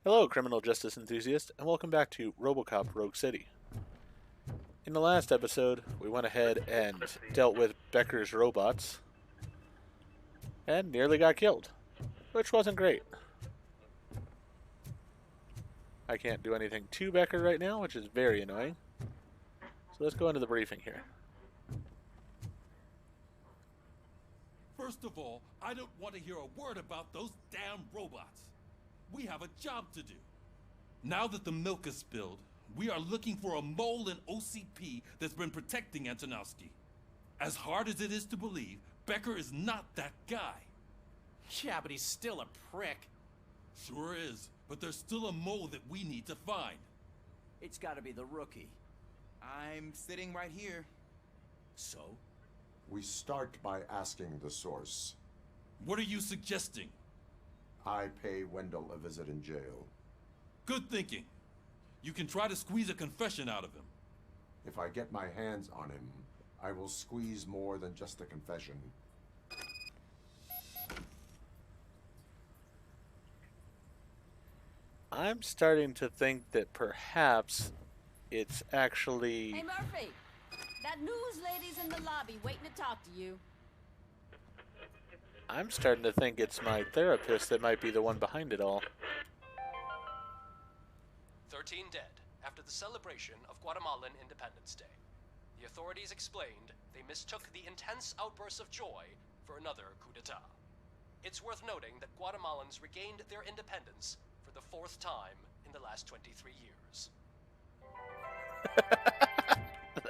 Hello, criminal justice enthusiast, and welcome back to RoboCop Rogue City. In the last episode, we went ahead and dealt with Becker's robots, and nearly got killed, which wasn't great. I can't do anything to Becker right now, which is very annoying. So let's go into the briefing here. First of all, I don't want to hear a word about those damn robots. We have a job to do. Now that the milk is spilled, we are looking for a mole in OCP that's been protecting Antonowski. As hard as it is to believe, Becker is not that guy. Yeah, but he's still a prick. Sure is, but there's still a mole that we need to find. It's gotta be the rookie. I'm sitting right here. So? We start by asking the source. What are you suggesting? I pay Wendell a visit in jail. Good thinking. You can try to squeeze a confession out of him. If I get my hands on him, I will squeeze more than just a confession. I'm starting to think that perhaps it's actually... Hey, Murphy! That news lady's in the lobby waiting to talk to you. I'm starting to think it's my therapist that might be the one behind it all. 13 dead after the celebration of Guatemalan Independence Day. The authorities explained they mistook the intense outbursts of joy for another coup d'etat. It's worth noting that Guatemalans regained their independence for the 4th time in the last 23 years.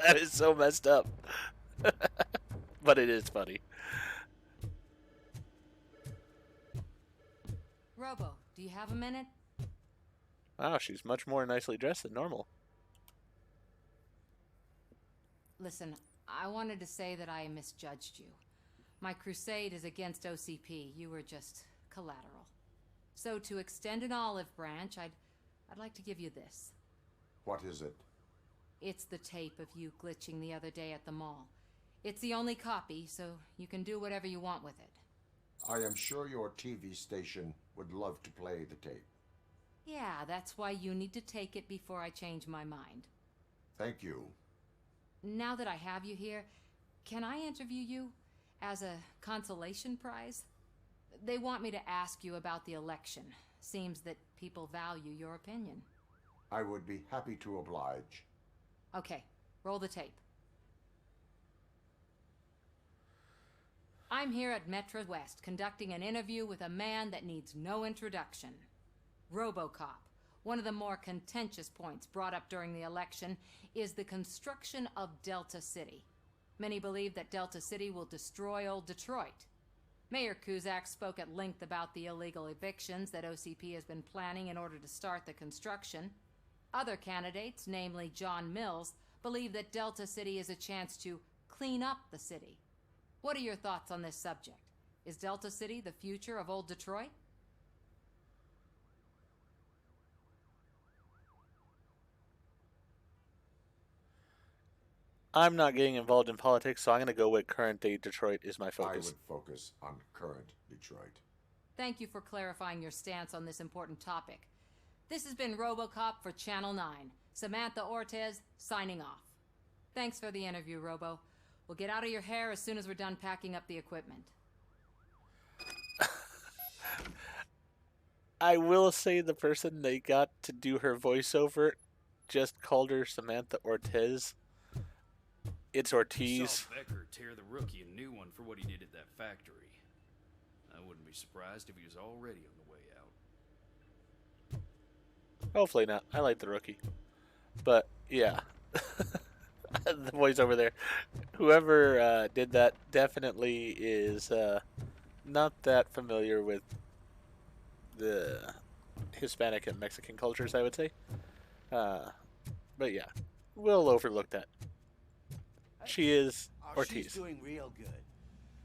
That is so messed up. But it is funny. Robo, do you have a minute? Wow, she's much more nicely dressed than normal. Listen, I wanted to say that I misjudged you. My crusade is against OCP. You were just collateral. So to extend an olive branch, I'd like to give you this. What is it? It's the tape of you glitching the other day at the mall. It's the only copy, so you can do whatever you want with it. I am sure your TV station would love to play the tape. Yeah, that's why you need to take it before I change my mind. Thank you. Now that I have you here, can I interview you as a consolation prize? They want me to ask you about the election. Seems that people value your opinion. I would be happy to oblige. Okay, roll the tape. I'm here at Metro West conducting an interview with a man that needs no introduction. RoboCop. One of the more contentious points brought up during the election is the construction of Delta City. Many believe that Delta City will destroy old Detroit. Mayor Cusack spoke at length about the illegal evictions that OCP has been planning in order to start the construction. Other candidates, namely John Mills, believe that Delta City is a chance to clean up the city. What are your thoughts on this subject? Is Delta City the future of old Detroit? I'm not getting involved in politics, so I'm going to go with current day Detroit is my I focus. would focus on current Detroit. Thank you for clarifying your stance on this important topic. This has been RoboCop for Channel 9. Samantha Ortez, signing off. Thanks for the interview, Robo. We'll get out of your hair as soon as we're done packing up the equipment. I will say the person they got to do her voiceover just called her Samantha Ortez. It's You Ortiz. saw Becker tear the rookie a new one for what he did at that factory. I wouldn't be surprised if he was already on the way out. Hopefully not. I like the rookie. But, yeah. The voice over there. Whoever did that definitely is not that familiar with the Hispanic and Mexican cultures, I would say. But yeah, we'll overlook that. She is Ortiz. She's doing real good.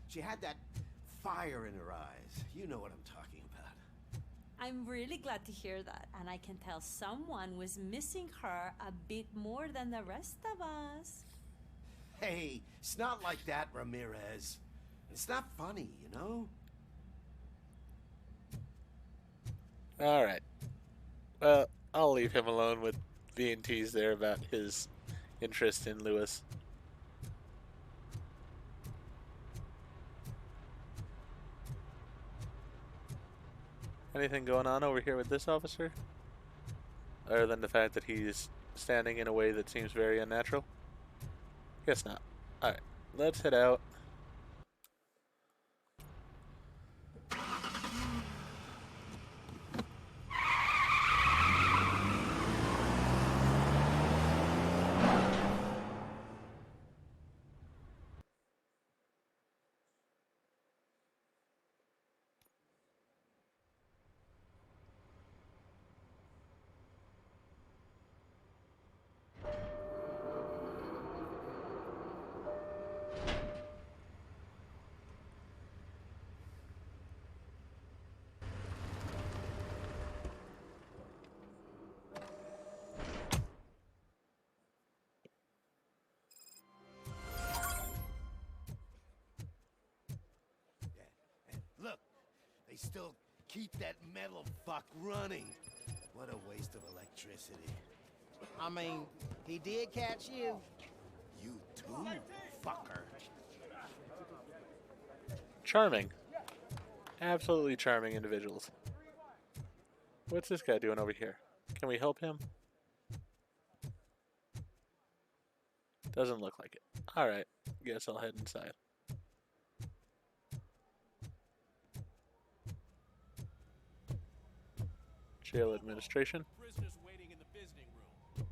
She had that fire in her eyes. You know what I'm talking about. I'm really glad to hear that, and I can tell someone was missing her a bit more than the rest of us. Hey, it's not like that, Ramirez. It's not funny, you know? All right. Well, I'll leave him alone with being teased there about his interest in Lewis. Anything going on over here with this officer? Other than the fact that he's standing in a way that seems very unnatural? Guess not. Alright, let's head out. Look, they still keep that metal fuck running. What a waste of electricity. I mean, he did catch you. You too, fucker. Charming. Absolutely charming individuals. What's this guy doing over here? Can we help him? Doesn't look like it. Alright, guess I'll head inside. Jail administration. Prisoners waiting in the visiting room.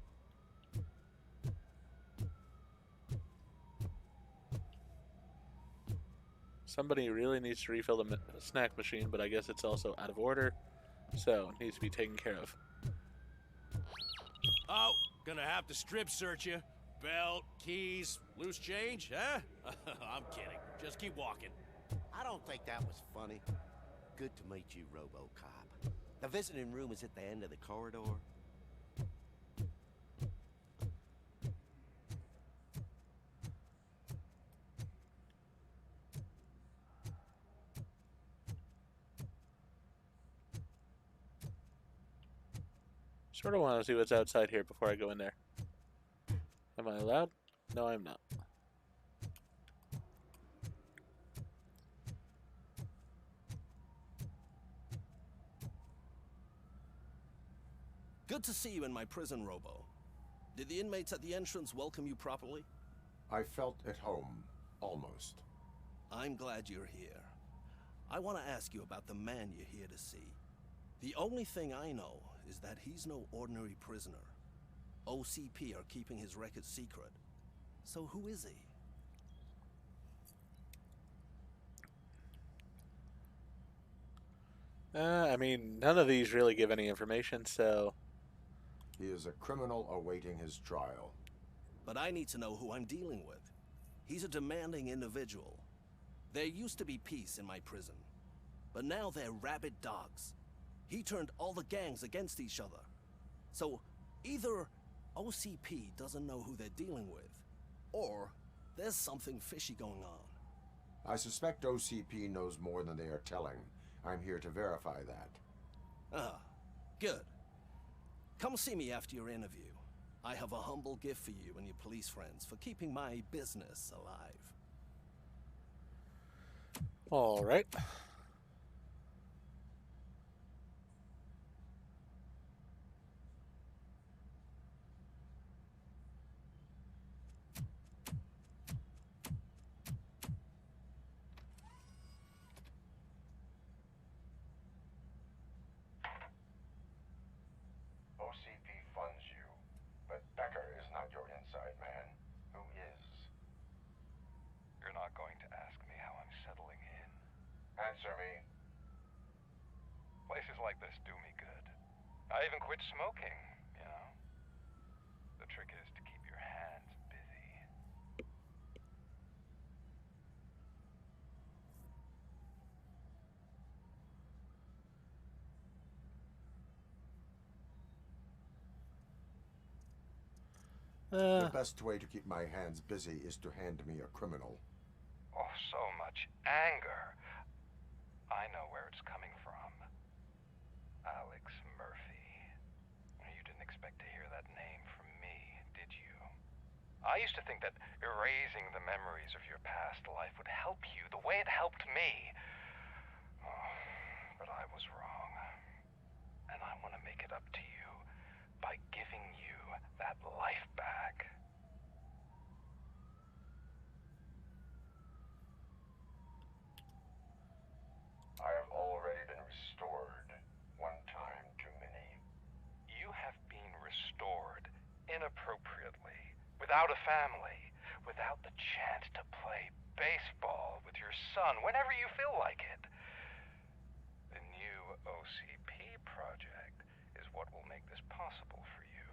Somebody really needs to refill the snack machine, but I guess it's also out of order, so it needs to be taken care of. Oh, gonna have to strip search you. Belt, keys, loose change, huh? I'm kidding. Just keep walking. I don't think that was funny. Good to meet you, RoboCop. The visiting room is at the end of the corridor. Sort of want to see what's outside here before I go in there. Am I allowed? No, I'm not. Good to see you in my prison, Robo. Did the inmates at the entrance welcome you properly? I felt at home, almost. I'm glad you're here. I want to ask you about the man you're here to see. The only thing I know is that he's no ordinary prisoner. OCP are keeping his record secret. So who is he? I mean, none of these really give any information, so... He is a criminal awaiting his trial. But I need to know who I'm dealing with. He's a demanding individual. There used to be peace in my prison, but now they're rabid dogs. He turned all the gangs against each other. So, either OCP doesn't know who they're dealing with, or there's something fishy going on. I suspect OCP knows more than they are telling. I'm here to verify that. Ah, good. Come see me after your interview. I have a humble gift for you and your police friends for keeping my business alive. All right. OCP funds you, but Becker is not your inside man. Who is? You're not going to ask me how I'm settling in. Answer me. Places like this do me good. I even quit smoking, you know. The trick is to keep your hands busy. The best way to keep my hands busy is to hand me a criminal. Oh, so much anger. I know where it's coming from. Alex Murphy. I used to think that erasing the memories of your past life would help you the way it helped me. Oh, but I was wrong. And I want to make it up to you by giving you that life back. I have already been restored. One time too many. You have been restored inappropriately, without a family, without the chance to play baseball with your son whenever you feel like it. The new OCP project is what will make this possible for you.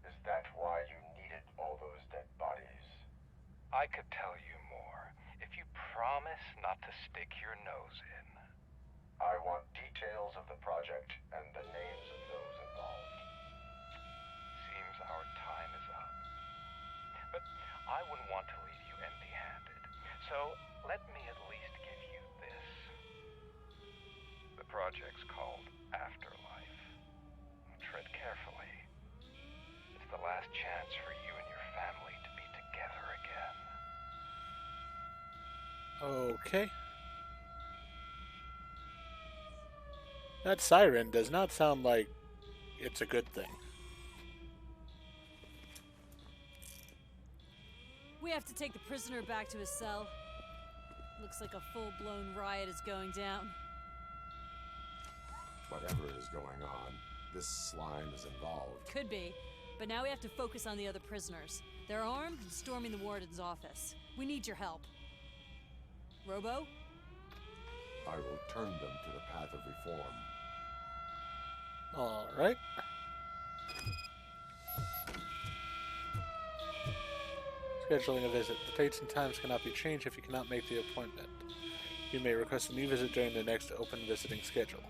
Is that why you needed all those dead bodies? I could tell you more if you promise not to stick your nose in. I want details of the project and the names of those involved. Seems our time is up. But I wouldn't want to leave you empty-handed. So let me at least give you this. The project's called Afterlife. Tread carefully. It's the last chance for you and your family to be together again. Okay. That siren does not sound like it's a good thing. We have to take the prisoner back to his cell. Looks like a full-blown riot is going down. Whatever is going on, this slime is involved. Could be, but now we have to focus on the other prisoners. They're armed and storming the warden's office. We need your help. Robo? I will turn them to the path of reform. All right. Scheduling a visit. The dates and times cannot be changed if you cannot make the appointment. You may request a new visit during the next open visiting schedule.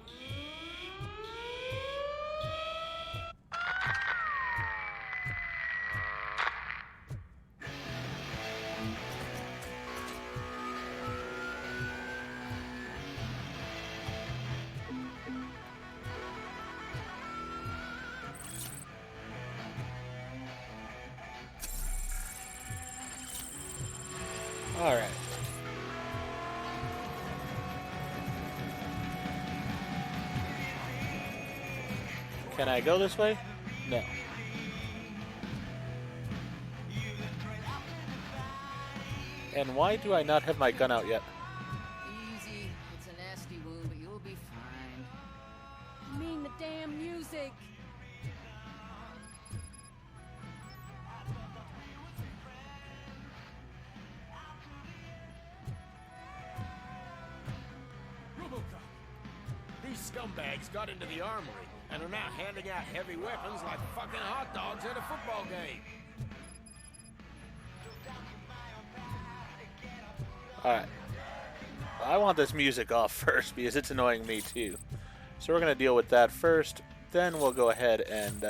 All right. Can I go this way? No. And why do I not have my gun out yet? Easy. It's a nasty wound, but you'll be fine. I mean the damn music. These scumbags got into the armory and are now handing out heavy weapons like fucking hot dogs at a football game. Alright. I want this music off first because it's annoying me too. So we're going to deal with that first. Then we'll go ahead and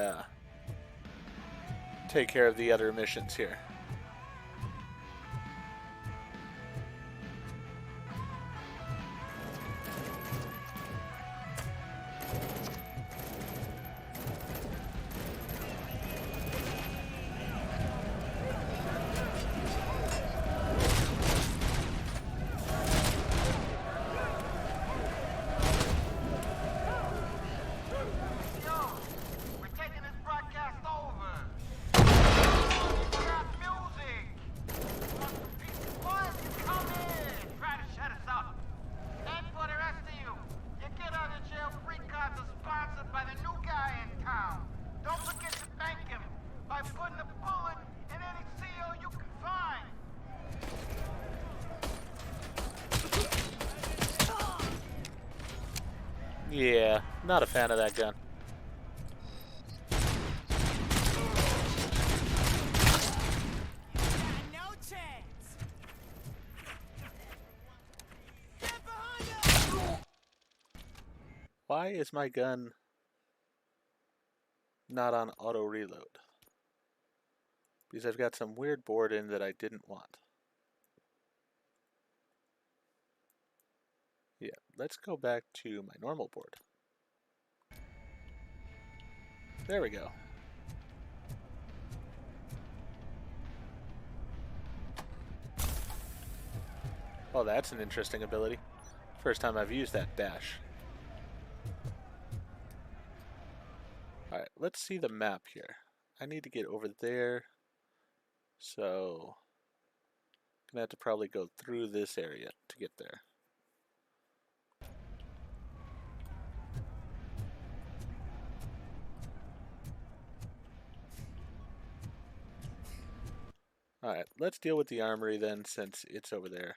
take care of the other missions here. Yeah, not a fan of that gun. No chance. Why is my gun not on auto reload? Because I've got some weird board in that I didn't want. Yeah, let's go back to my normal board. There we go. Oh, that's an interesting ability. First time I've used that dash. Alright, let's see the map here. I need to get over there. So, I'm gonna have to probably go through this area to get there. Alright, let's deal with the armory then, since it's over there.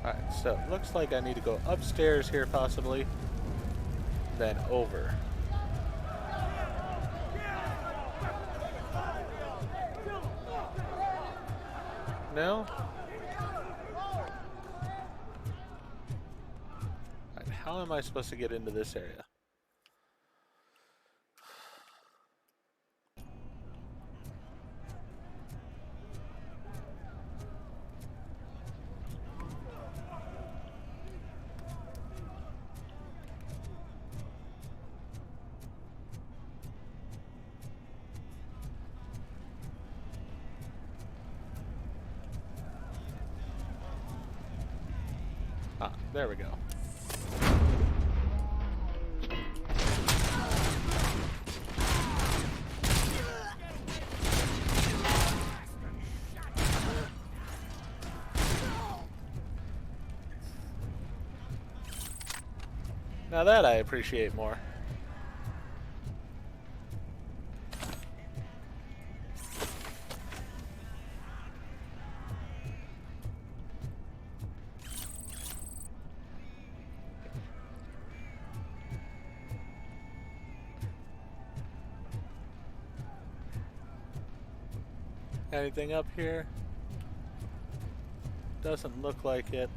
Alright, so it looks like I need to go upstairs here possibly, then over. No? Alright, how am I supposed to get into this area? Ah, there we go. Now that I appreciate more. Anything up here? Doesn't look like it.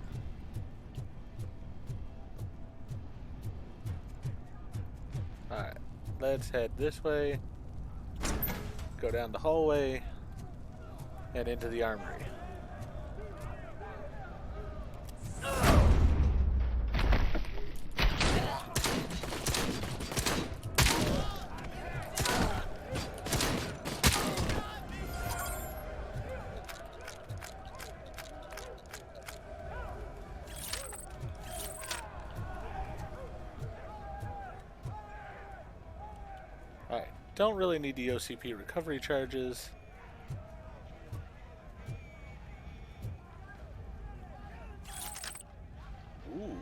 Alright, let's head this way, go down the hallway, and into the armory. Alright, don't really need the OCP recovery charges. Ooh.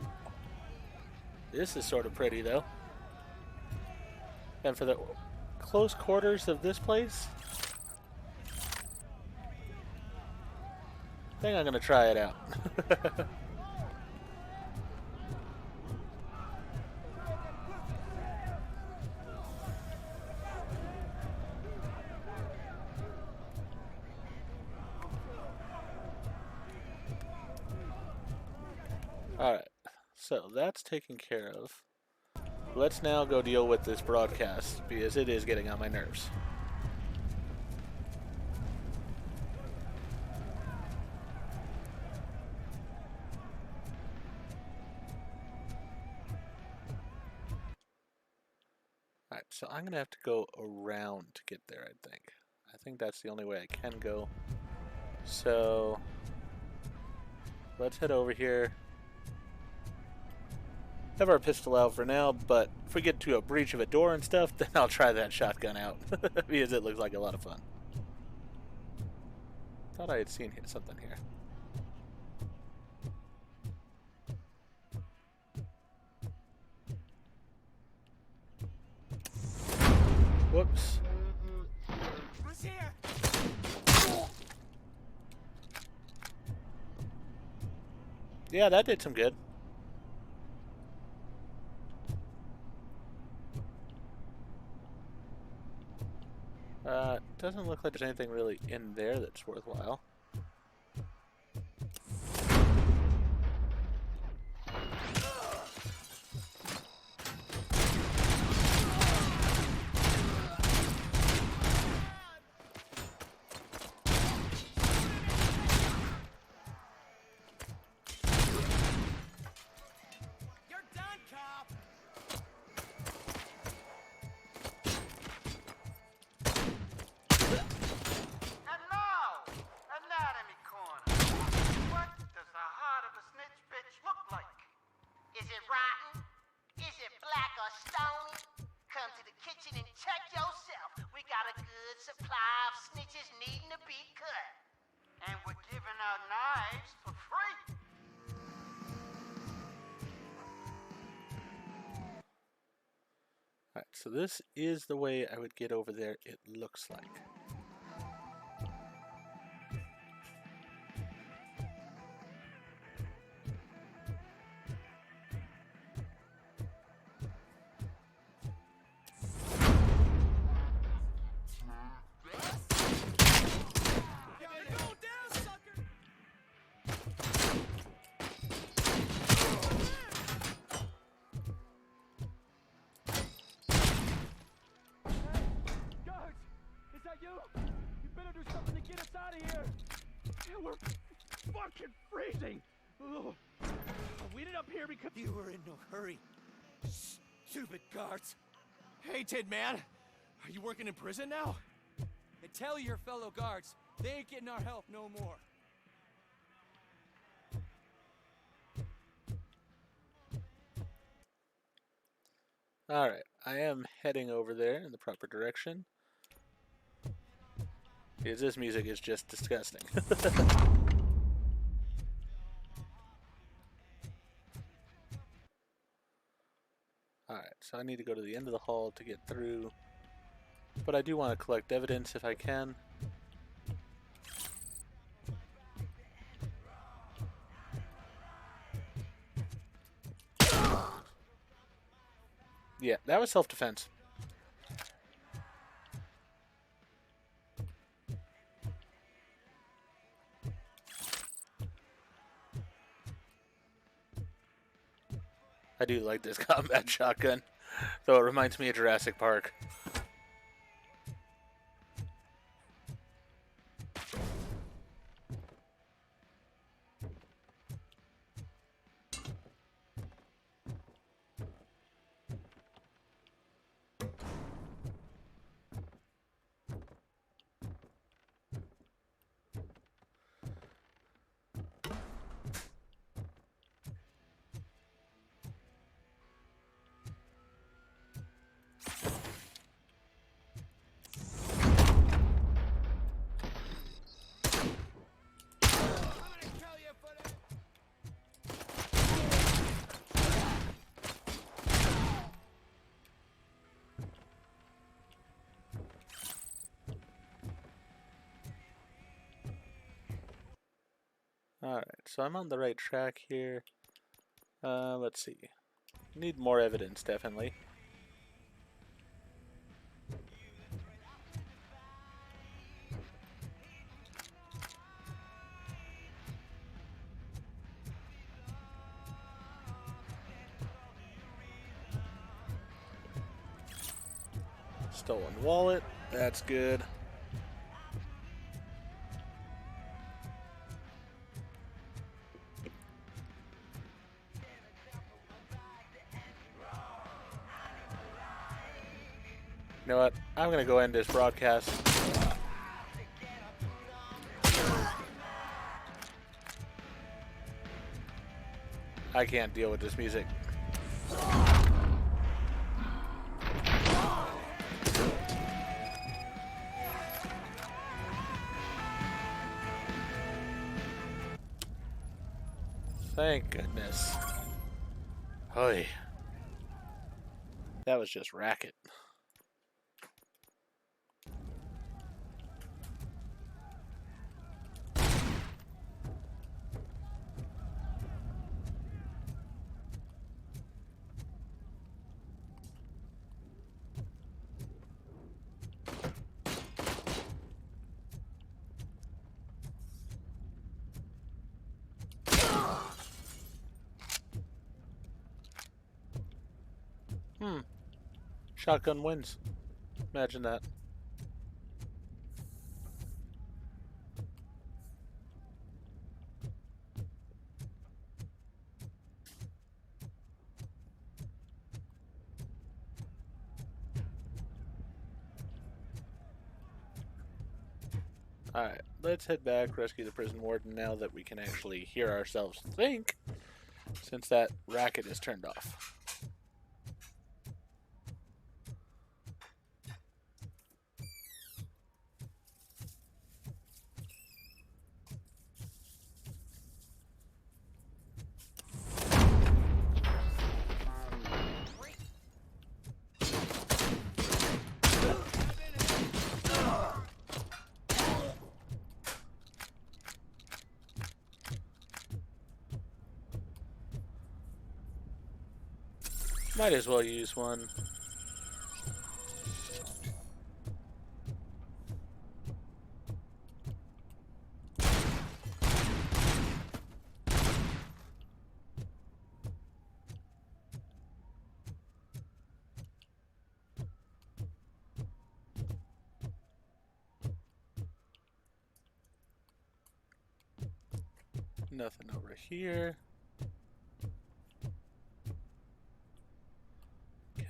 This is sort of pretty though. And for the close quarters of this place, I think I'm gonna try it out. Alright, so that's taken care of. Let's now go deal with this broadcast, because it is getting on my nerves. Alright, so I'm going to have to go around to get there, I think. I think that's the only way I can go. So, let's head over here. Have our pistol out for now, but if we get to a breach of a door and stuff, then I'll try that shotgun out, because it looks like a lot of fun. Thought I had seen something here. Whoops. Yeah, that did some good. Doesn't look like there's anything really in there that's worthwhile. 5 snitches needing to be cut. And we're giving out knives for free. Alright, so this is the way I would get over there, it looks like. You better do something to get us out of here. We're fucking freezing. Ugh. We ended up here because You were in no hurry. Stupid guards. Hey, Tid man. Are you working in prison now? And tell your fellow guards, they ain't getting our help no more. Alright, I am heading over there in the proper direction. Because this music is just disgusting. Alright, so I need to go to the end of the hall to get through. But I do want to collect evidence if I can. Yeah, that was self-defense. I do like this combat shotgun, though it reminds me of Jurassic Park. Alright, so I'm on the right track here. Let's see. Need more evidence, definitely. Stolen wallet, that's good. You know what? I'm gonna go end this broadcast. I can't deal with this music. Thank goodness. Hoy. That was just racket. Shotgun wins. Imagine that. Alright, let's head back, rescue the prison warden now that we can actually hear ourselves think, since that racket is turned off. Might as well use one. Nothing over here.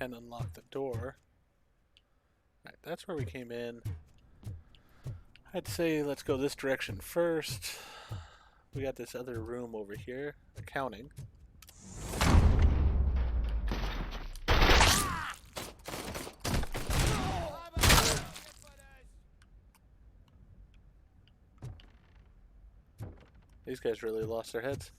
Can unlock the door. Alright, that's where we came in. I'd say let's go this direction first. We got this other room over here. Accounting. These guys really lost their heads.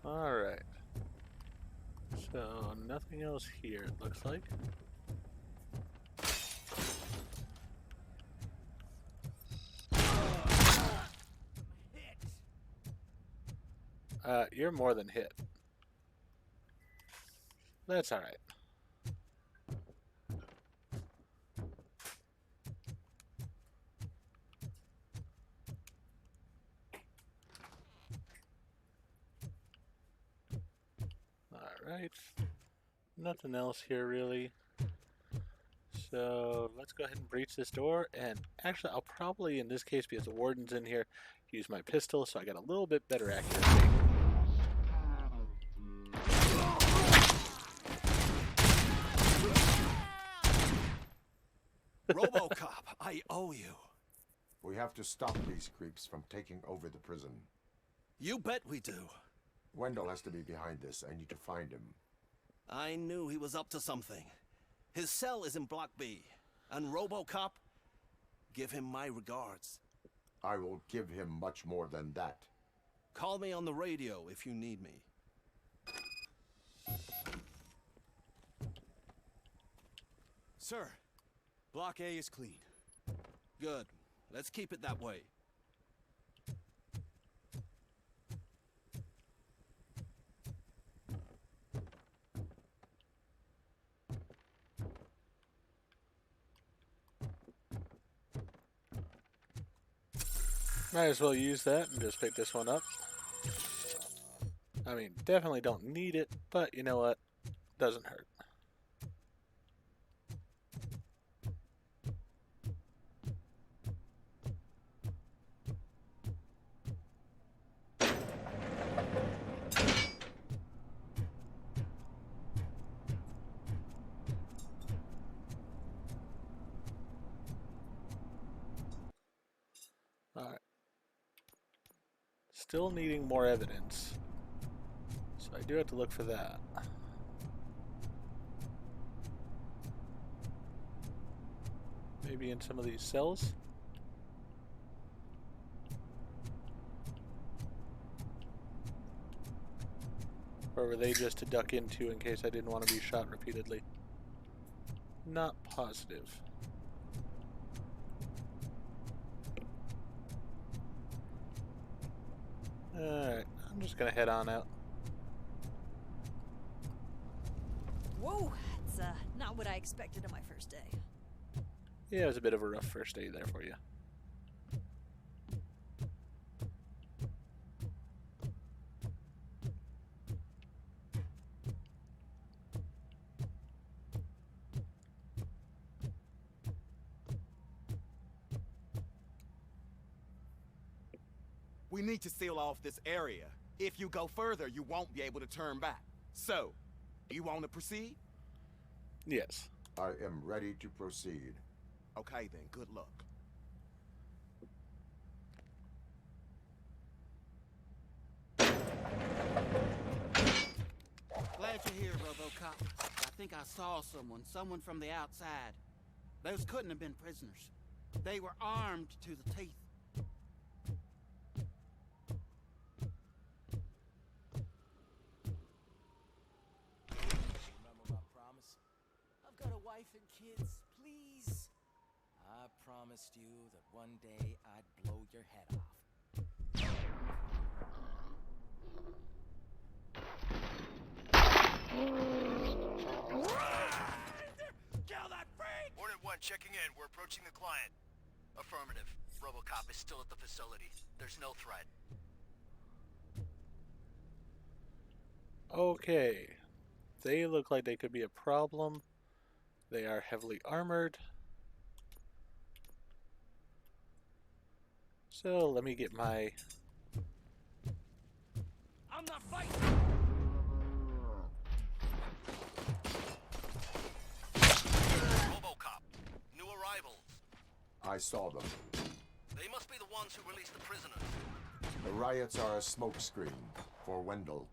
Alright. So, nothing else here, it looks like. You're more than hit. That's alright. Alright. Nothing else here really. So let's go ahead and breach this door, and actually I'll probably, in this case, because the warden's in here, use my pistol so I got a little bit better accuracy. RoboCop, I owe you. We have to stop these creeps from taking over the prison. You bet we do. Wendell has to be behind this. I need to find him. I knew he was up to something. His cell is in Block B. And RoboCop, give him my regards. I will give him much more than that. Call me on the radio if you need me. Sir, Block A is clean. Good. Let's keep it that way. Might as well use that and just pick this one up. I mean, definitely don't need it, but you know what? Doesn't hurt. Alright. Still needing more evidence. So I do have to look for that. Maybe in some of these cells? Or were they just to duck into in case I didn't want to be shot repeatedly? Not positive. Alright, I'm just gonna head on out. Whoa, it's not what I expected on my first day. Yeah, it was a bit of a rough first day there for you. We need to seal off this area. If you go further, you won't be able to turn back. So, you want to proceed? Yes. I am ready to proceed. Okay then, good luck. Glad you're here, RoboCop. I think I saw someone from the outside. Those couldn't have been prisoners. They were armed to the teeth. Remember my promise? I've got a wife and kids, please. I promised you that one day I'd blow your head off. Kill that freak! Hornet 1 checking in. We're approaching the client. Affirmative. RoboCop is still at the facility. There's no threat. Okay. They look like they could be a problem. They are heavily armored. So let me get my... I'm not fighting! RoboCop. New arrivals. I saw them. They must be the ones who released the prisoners. The riots are a smokescreen for Wendell.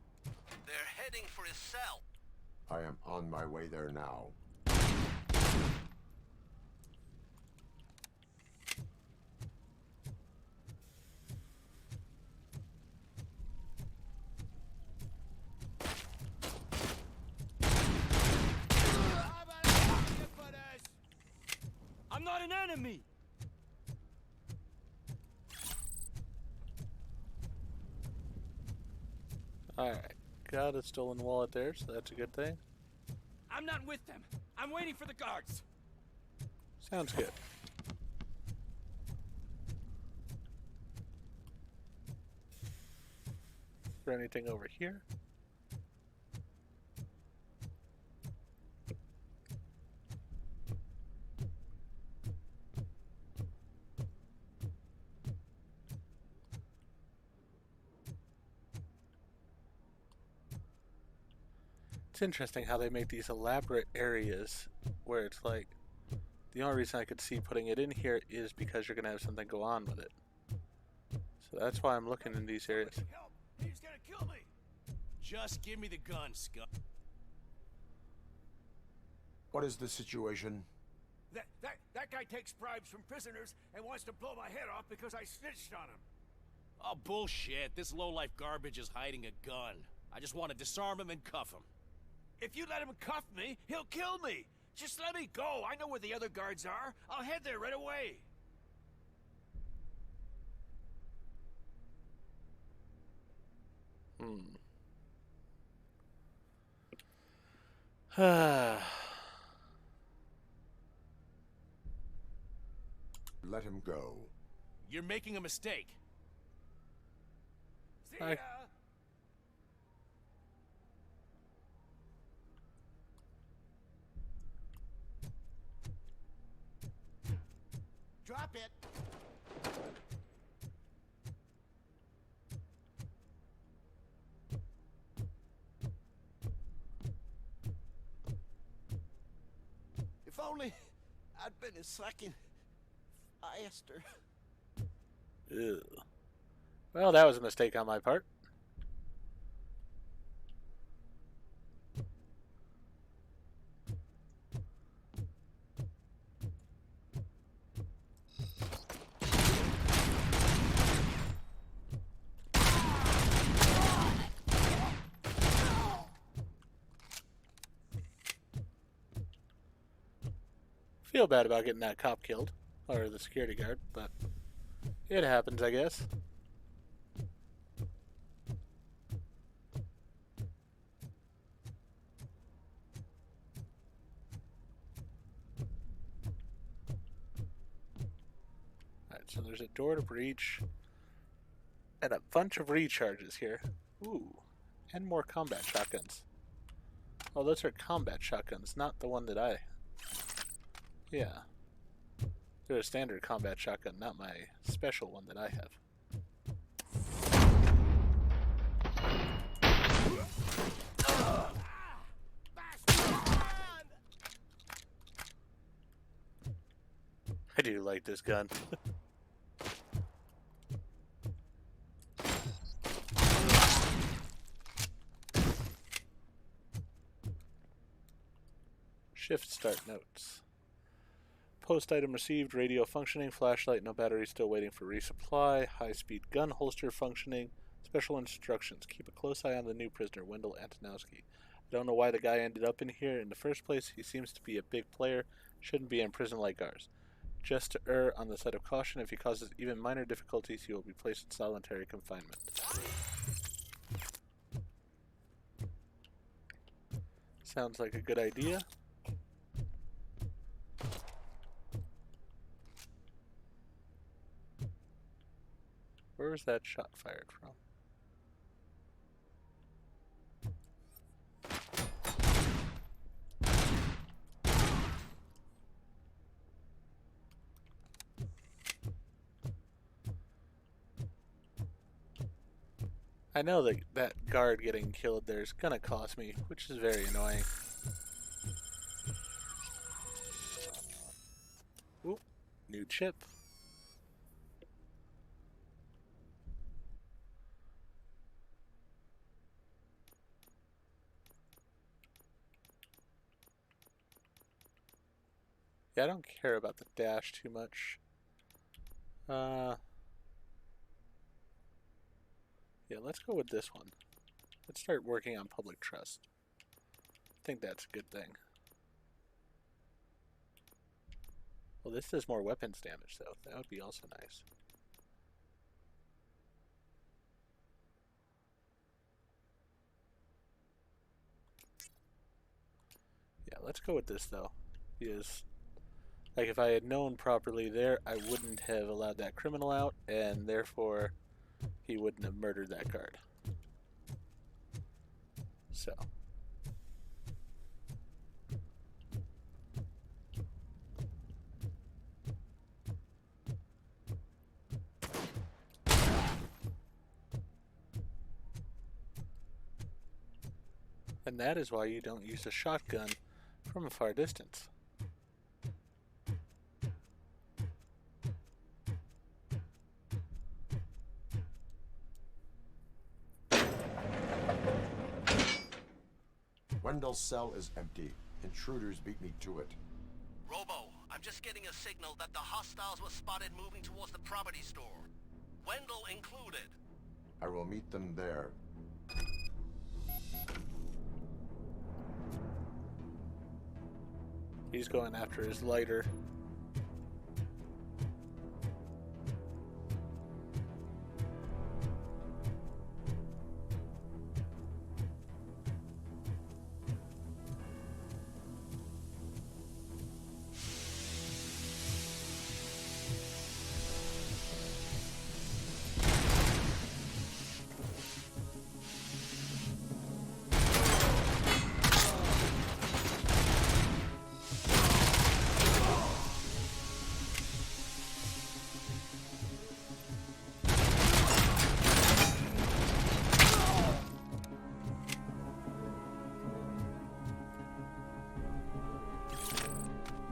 They're heading for his cell. I am on my way there now. I'm not an enemy! Alright. Got a stolen wallet there, so that's a good thing. I'm not with them. I'm waiting for the guards. Sounds good. Is there anything over here? It's interesting how they make these elaborate areas where it's like, the only reason I could see putting it in here is because you're going to have something go on with it. So that's why I'm looking in these areas. Help! He's gonna kill me! Just give me the gun, Scott. What is the situation? That guy takes bribes from prisoners and wants to blow my head off because I snitched on him. Oh, bullshit. This lowlife garbage is hiding a gun. I just want to disarm him and cuff him. If you let him cuff me, he'll kill me. Just let me go. I know where the other guards are. I'll head there right away. Let him go. You're making a mistake. See ya. Drop it. If only I'd been a second faster. Ew. Well, that was a mistake on my part. Feel bad about getting that cop killed, or the security guard, but it happens, I guess. Alright, so there's a door to breach, and a bunch of recharges here. Ooh, and more combat shotguns. Oh, those are combat shotguns, not the one that I... Yeah. They're a standard combat shotgun, not my special one that I have. do like this gun. Shift start notes. Post item received, radio functioning, flashlight, no battery, still waiting for resupply, high speed gun holster functioning, special instructions. Keep a close eye on the new prisoner, Wendell Antonowski. I don't know why the guy ended up in here in the first place. He seems to be a big player, shouldn't be in prison like ours. Just to err on the side of caution, if he causes even minor difficulties, he will be placed in solitary confinement. Sounds like a good idea. Where was that shot fired from? I know that that guard getting killed there is gonna cost me, which is very annoying. Ooh, new chip. Yeah, I don't care about the dash too much. Yeah, let's go with this one. Let's start working on public trust. I think that's a good thing. Well, this does more weapons damage, though. That would be also nice. Yeah, let's go with this, though. Because, like, if I had known properly there, I wouldn't have allowed that criminal out, and therefore, he wouldn't have murdered that guard. So. And that is why you don't use a shotgun from a far distance. Wendell's cell is empty. Intruders beat me to it. Robo, I'm just getting a signal that the hostiles were spotted moving towards the property store. Wendell included. I will meet them there. He's going after his lighter.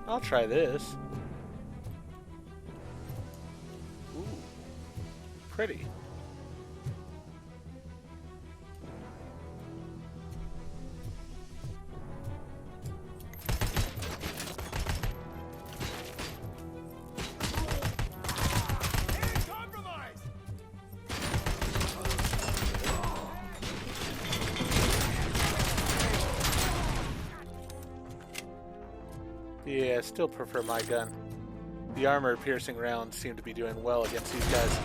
I'll try this. Ooh, pretty. Yeah, I still prefer my gun. The armor-piercing rounds seem to be doing well against these guys.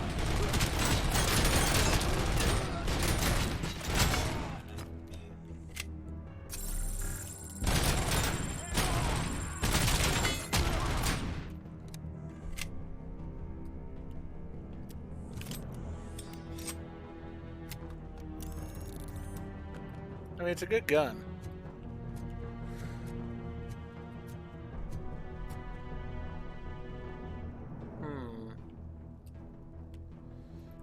I mean, it's a good gun.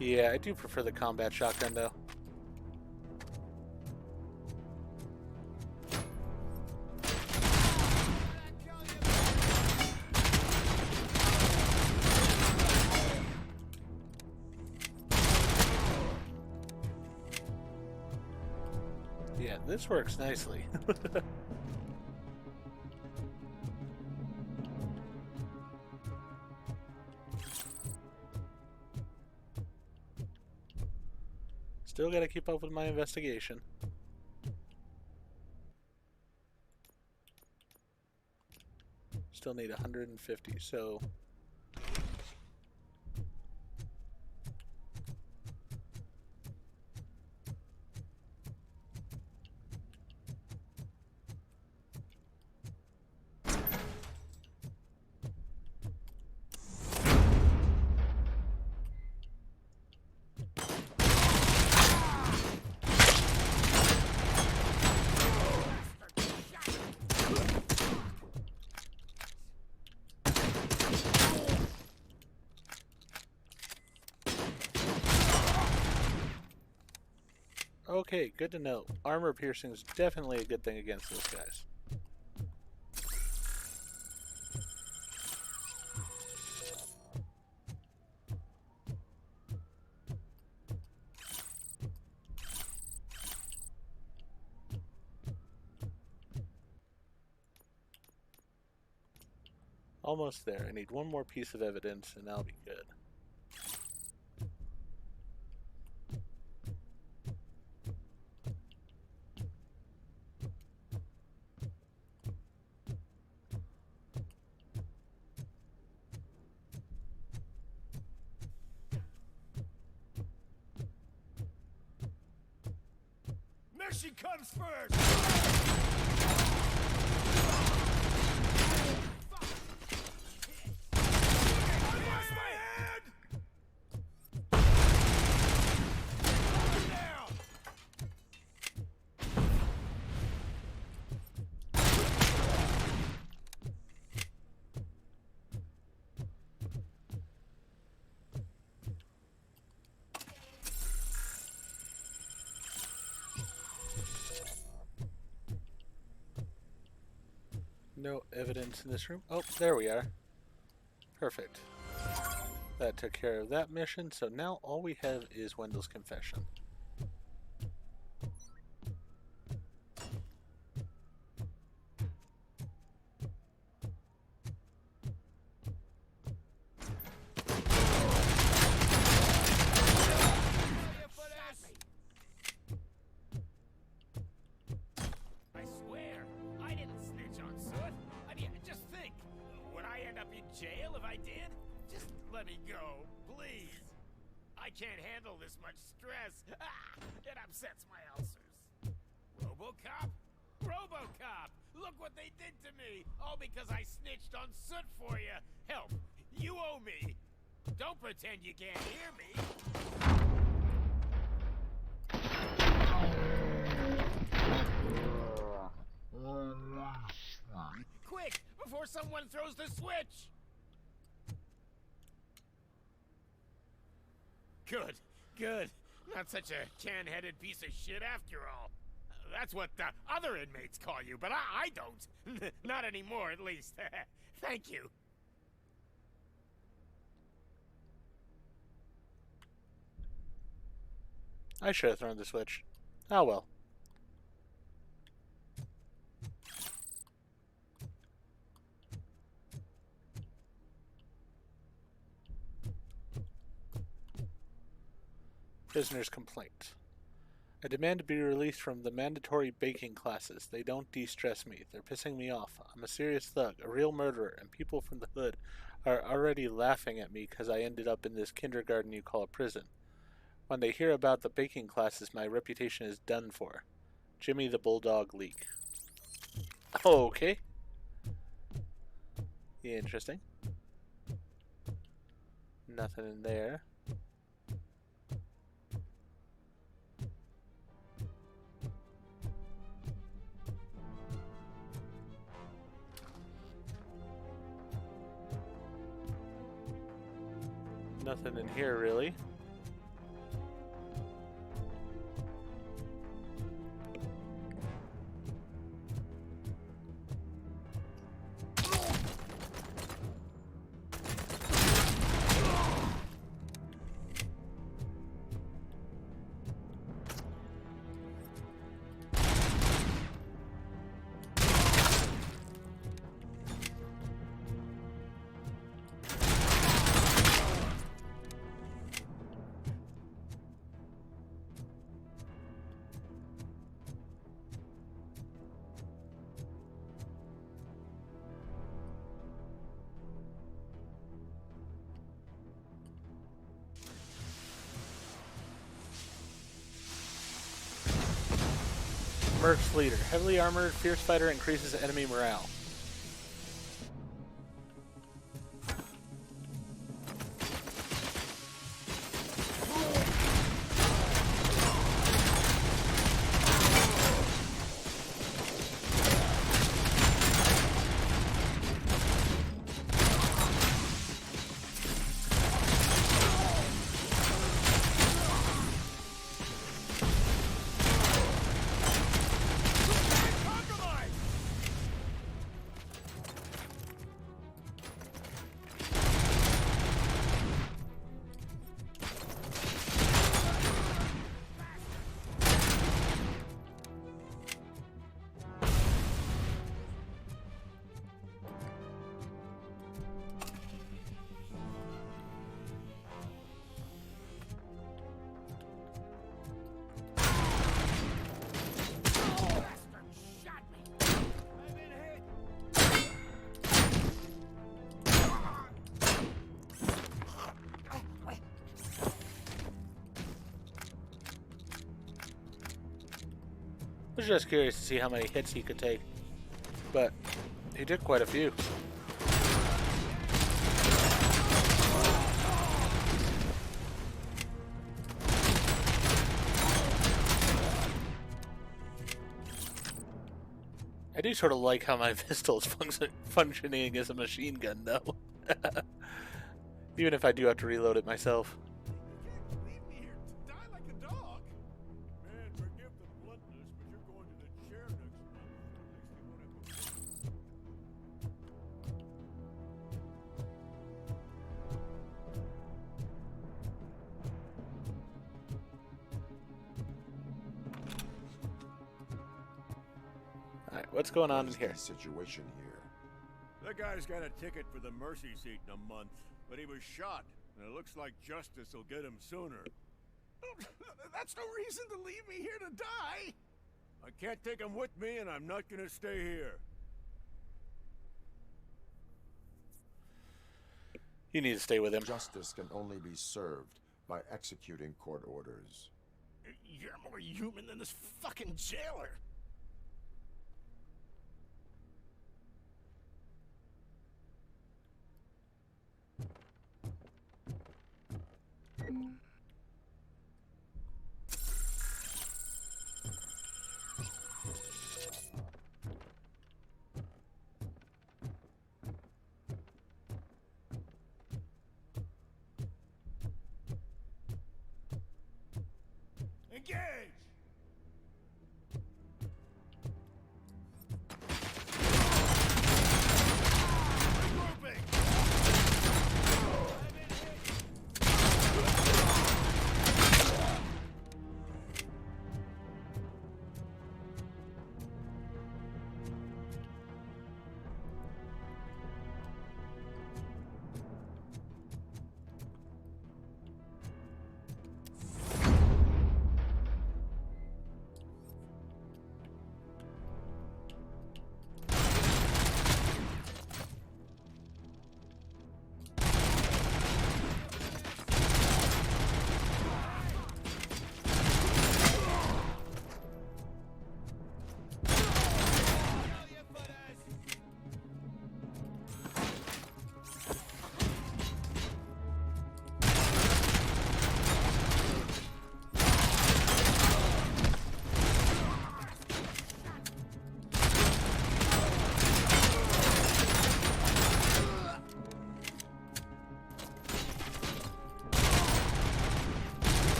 Yeah, I do prefer the combat shotgun, though. Yeah, this works nicely. Still gotta keep up with my investigation. Still need 150, so... Okay, good to know. Armor piercing is definitely a good thing against those guys. Almost there. I need one more piece of evidence and I'll be good. Mission comes first! No evidence in this room. Oh, there we are. Perfect. That took care of that mission, so now all we have is Wendell's confession. Jail if I did? Just let me go, please. I can't handle this much stress. It upsets my ulcers. RoboCop? RoboCop! Look what they did to me! All because I snitched on Soot for you! Help! You owe me! Don't pretend you can't hear me! Quick! Before someone throws the switch! Good, good. Not such a can-headed piece of shit after all. That's what the other inmates call you, but I don't. Not anymore, at least. Thank you. I should have thrown the switch. Oh well. Prisoner's complaint. I demand to be released from the mandatory baking classes. They don't de-stress me. They're pissing me off. I'm a serious thug, a real murderer, and people from the hood are already laughing at me because I ended up in this kindergarten you call a prison. When they hear about the baking classes, my reputation is done for. Jimmy the Bulldog Leak. Oh, okay. Interesting. Nothing in there. Nothing in here, really. Mercs leader. Heavily armored, fierce fighter increases enemy morale. I was just curious to see how many hits he could take, but he did quite a few. I do sort of like how my pistol is functioning as a machine gun, though. Even if I do have to reload it myself. Alright, what's going on in here? Situation here. That guy's got a ticket for the mercy seat in a month, but he was shot, and it looks like justice will get him sooner. That's no reason to leave me here to die! I can't take him with me, and I'm not gonna stay here. You need to stay with him. Justice can only be served by executing court orders. You're more human than this fucking jailer! Engage!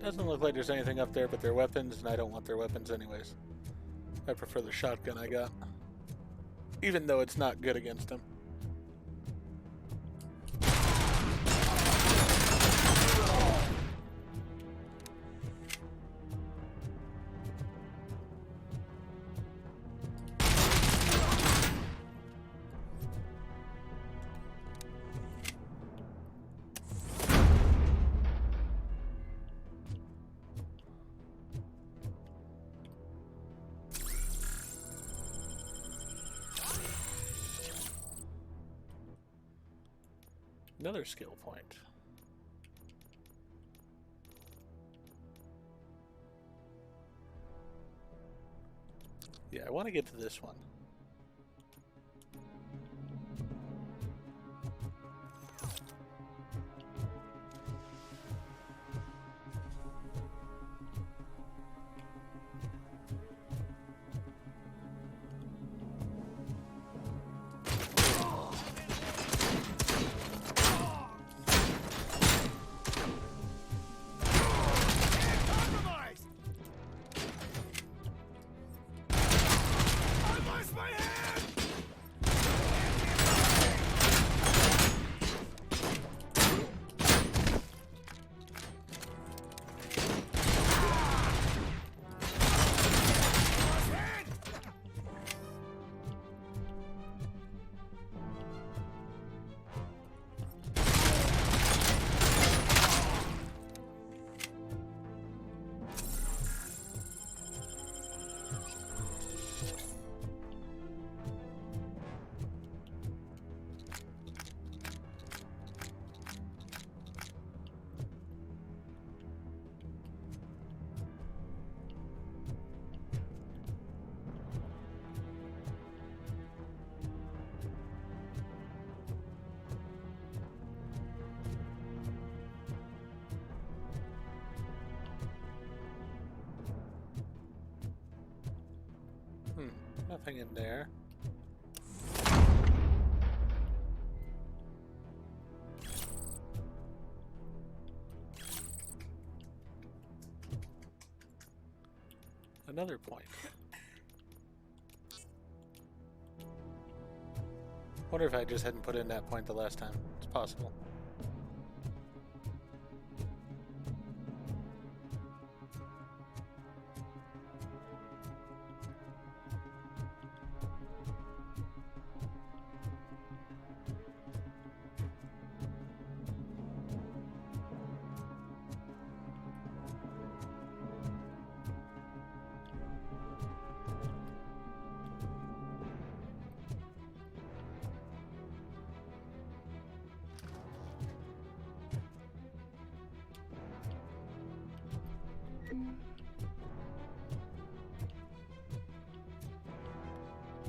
Doesn't look like there's anything up there but their weapons, and I don't want their weapons anyways. I prefer the shotgun I got. Even though it's not good against them. Another skill point. Yeah, I want to get to this one. Nothing in there. Another point. Wonder if I just hadn't put in that point the last time. It's possible.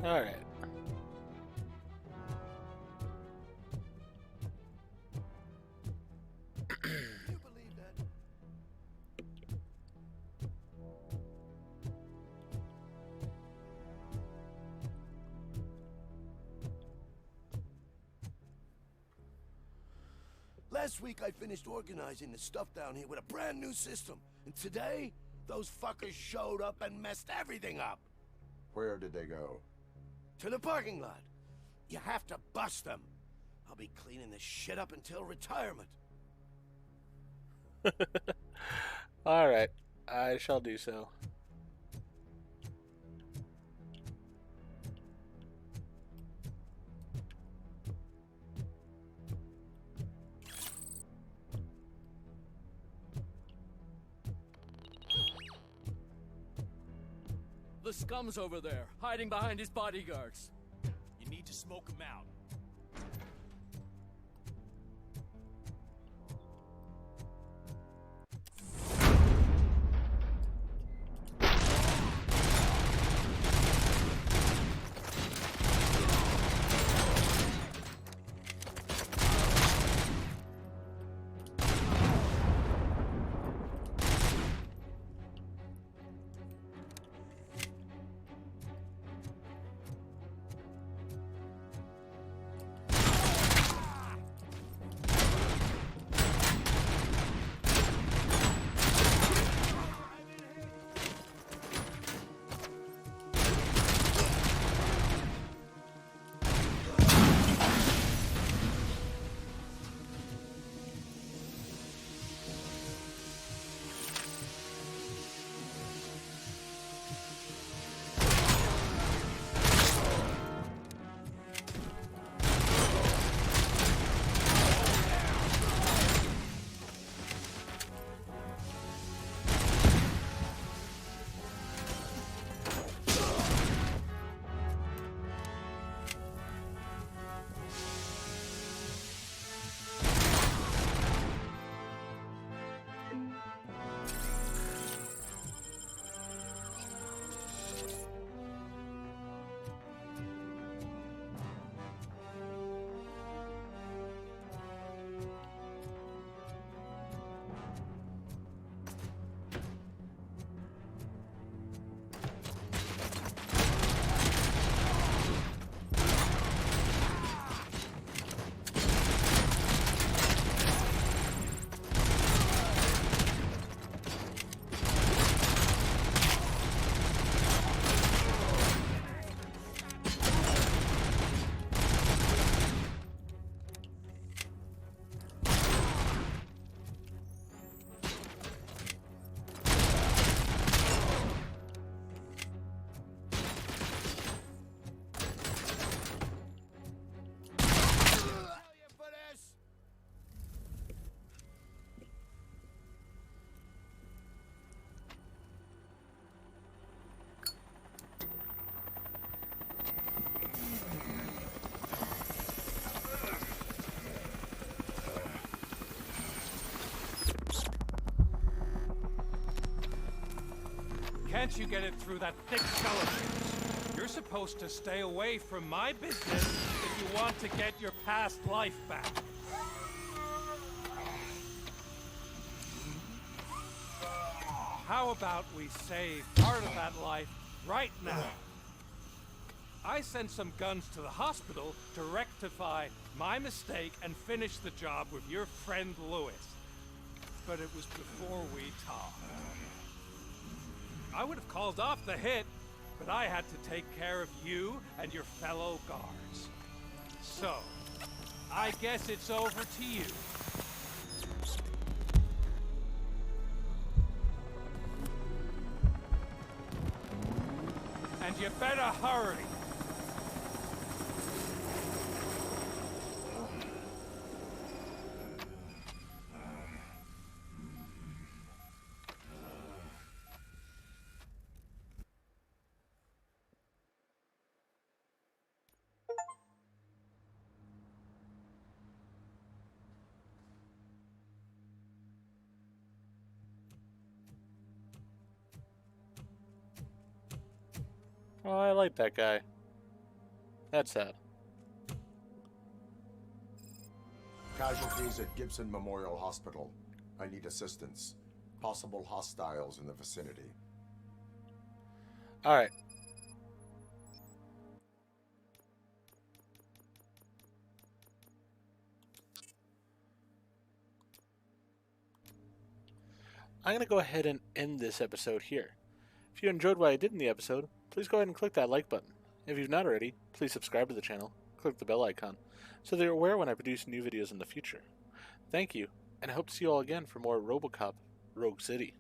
All right. Last week I finished organizing the stuff down here with a brand new system. And today, those fuckers showed up and messed everything up. Where did they go? To the parking lot. You have to bust them. I'll be cleaning this shit up until retirement. All right. I shall do so. The scum's over there, hiding behind his bodyguards. You need to smoke him out. can't you get it through that thick skull of yours? You're supposed to stay away from my business if you want to get your past life back. How about we save part of that life right now? I sent some guns to the hospital to rectify my mistake and finish the job with your friend Lewis. But it was before we talked. I would have called off the hit, but I had to take care of you and your fellow guards. So, I guess it's over to you. And you better hurry. Oh, I like that guy. That's sad. Casualties at Gibson Memorial Hospital. I need assistance. Possible hostiles in the vicinity. Alright. I'm going to go ahead and end this episode here. If you enjoyed what I did in the episode, please go ahead and click that like button. If you've not already, please subscribe to the channel, click the bell icon, so that you're aware when I produce new videos in the future. Thank you, and I hope to see you all again for more RoboCop Rogue City.